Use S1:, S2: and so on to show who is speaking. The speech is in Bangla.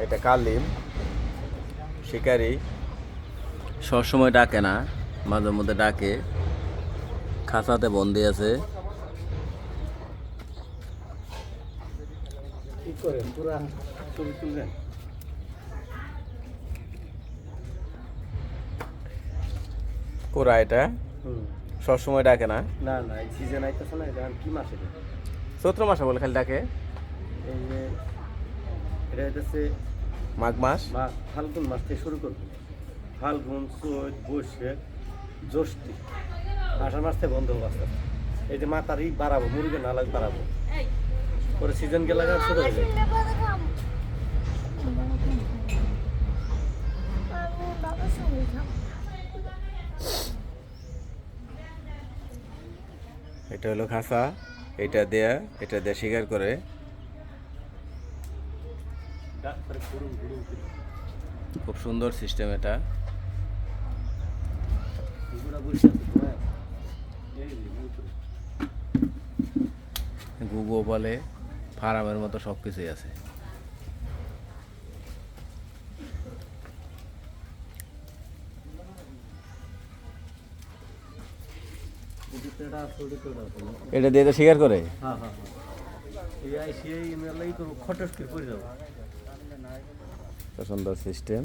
S1: এটা কালিম শিকারি, সবসময় ডাকে না, মাঝে মধ্যে ডাকে। খাঁচাতে বন্দি আছে।
S2: কি করেন পুরা ছবি তুলবেন?
S1: কোরা এটা সবসময় ডাকে না।
S2: না না, এই সিজন আইতেছে না, এটা কি মাস এটা?
S1: চৈত্র মাসে বলে খালি ডাকে।
S2: এই যে এটা হইতেছে
S1: মাঘ মাস।
S2: ফাল্গুন মাস থেকে শুরু করবো। ফাল্গুন, চৈত, বৈশাখ, জ্যৈষ্ঠী, আষাঢ় মাস থেকে বন্ধ হবে আস্তে আস্তে। এই যে মাতারি বাড়াবো, মুরগি নালাগ বাড়াবো, পরে সিজন গেলে শুরু হয়ে যাবে।
S1: এটা হলো খাঁচা, এটা দিয়ে শিকার করে। খুব সুন্দর সিস্টেম এটা। গুগো বলে, ফার্মের মতো সব কিছুই আছে। এটা দিয়ে তো শিকার করে।
S2: হ্যাঁ হ্যাঁ হ্যাঁ, খটস করে পড়ে যাবো।
S1: সুন্দর সিস্টেম।